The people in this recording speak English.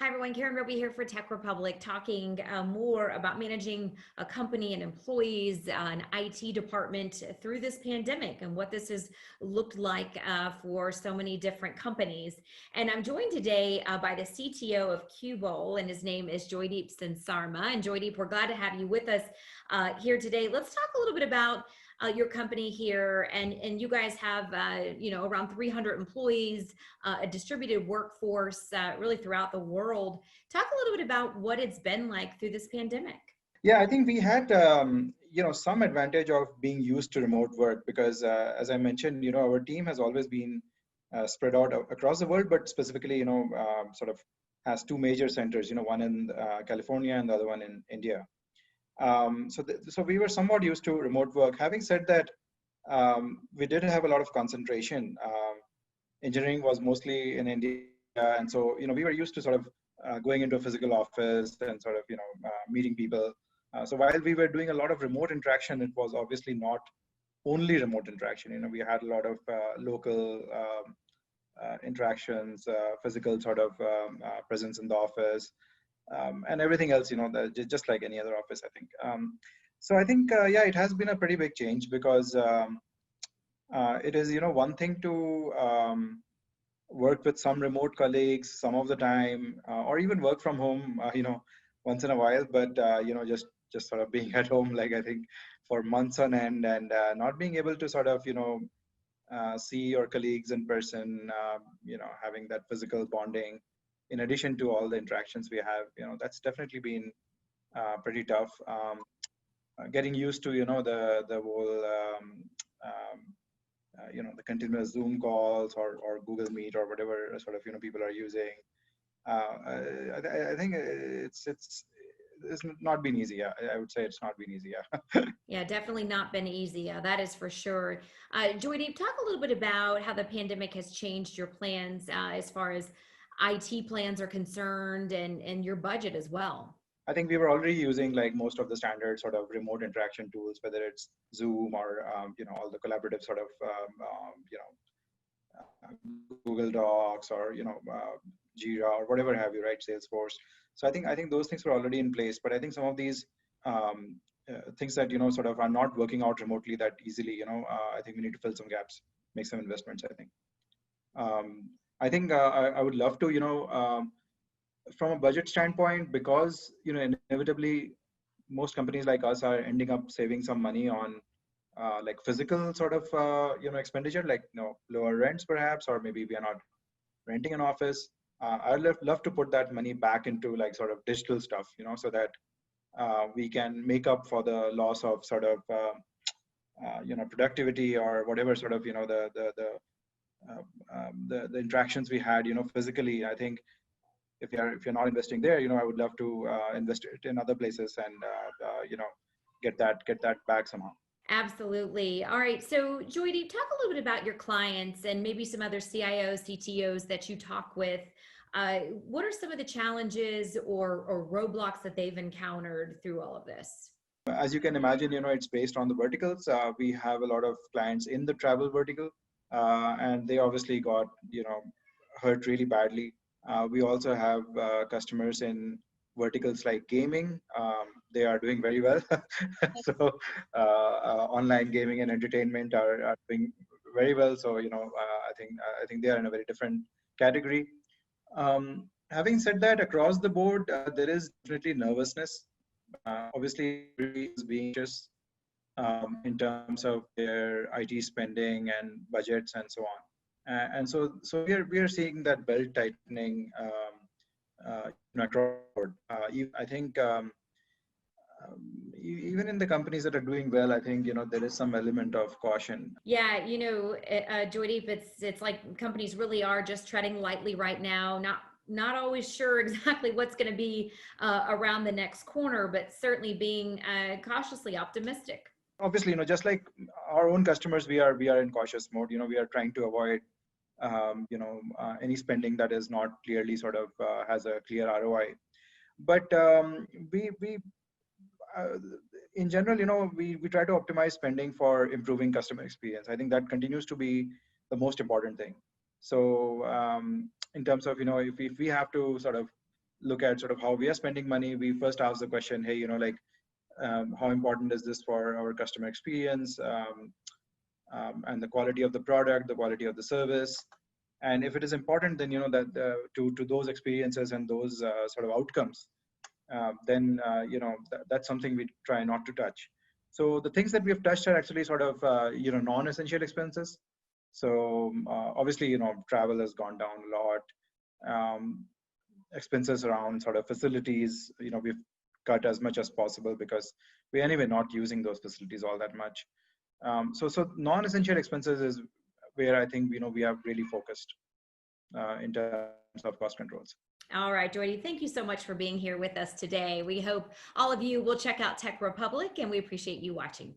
Hi everyone, Karen Roby here for Tech Republic, talking more about managing a company and employees, an IT department through this pandemic and what this has looked like for so many different companies. And I'm joined today by the CTO of Qbowl, and his name is Joydeep Singh Sarma. And Joydeep, we're glad to have you with us here today. Let's talk a little bit about your company here, and you guys have around 300 employees, a distributed workforce really throughout the world. Talk a little bit about what it's been like through this pandemic. Yeah, I think we had some advantage of being used to remote work because, as I mentioned, our team has always been spread out across the world, but specifically, sort of has two major centers. One in California and the other one in India. So we were somewhat used to remote work. Having said that, we did have a lot of concentration. Engineering was mostly in India, and so we were used to sort of going into a physical office and sort of meeting people. So while we were doing a lot of remote interaction, it was obviously not only remote interaction. We had a lot of local interactions, physical sort of presence in the office, and everything else. Just like any other office, I think. So I think yeah, it has been a pretty big change because it is one thing to work with some remote colleagues some of the time, or even work from home, once in a while. But just sort of being at home, like I think for months on end, and not being able to sort of see your colleagues in person, having that physical bonding, in addition to all the interactions we have, that's definitely been pretty tough. Getting used to the whole the continuous Zoom calls or Google Meet or whatever sort of people are using. I think it's not been easy. Yeah, I would say it's not been easy. Yeah. Yeah, definitely not been easy. That is for sure. Joydeep, talk a little bit about how the pandemic has changed your plans as far as IT plans are concerned, and your budget as well. I think we were already using like most of the standard sort of remote interaction tools, whether it's Zoom or all the collaborative sort of Google Docs or Jira or whatever have you, right? Salesforce. So I think those things were already in place, but I think some of these things that sort of are not working out remotely that easily. I think we need to fill some gaps, make some investments. I think I would love to from a budget standpoint, because inevitably most companies like us are ending up saving some money on like physical sort of expenditure, like lower rents perhaps, or maybe we are not renting an office. I'd love to put that money back into like sort of digital stuff, so that we can make up for the loss of sort of productivity or whatever sort of the interactions we had physically. I think if you're not investing there, I would love to invest it in other places and get that back somehow. Absolutely. All right. So, Joydeep, talk a little bit about your clients and maybe some other CIOs, CTOs that you talk with. What are some of the challenges or roadblocks that they've encountered through all of this? As you can imagine, it's based on the verticals. We have a lot of clients in the travel vertical, and they obviously got hurt really badly. We also have customers in verticals like gaming. They are doing very well. So online gaming and entertainment are doing very well. So I think they are in a very different category. Having said that, across the board, there is definitely nervousness. Obviously, everybody is being anxious in terms of their IT spending and budgets and so on. And so we are seeing that belt tightening across the board. I think even in the companies that are doing well, I think there is some element of caution. Yeah, Joydeep, it's like companies really are just treading lightly right now. Not always sure exactly what's going to be around the next corner, but certainly being cautiously optimistic. Obviously, just like our own customers, we are in cautious mode. We are trying to avoid any spending that is not clearly sort of has a clear ROI. But we in general, we try to optimize spending for improving customer experience. I think that continues to be the most important thing. So in terms of if we have to sort of look at sort of how we are spending money, we first ask the question, hey, like, how important is this for our customer experience, and the quality of the product, the quality of the service. And if it is important, then that to those experiences and those sort of outcomes, then that's something we try not to touch. So the things that we have touched are actually sort of non-essential expenses. So obviously, travel has gone down a lot. Expenses around sort of facilities, we've cut as much as possible because we're anyway not using those facilities all that much. So non-essential expenses is where I think we have really focused in terms of cost controls. All right, Jordy, thank you so much for being here with us today. We hope all of you will check out Tech Republic, and we appreciate you watching.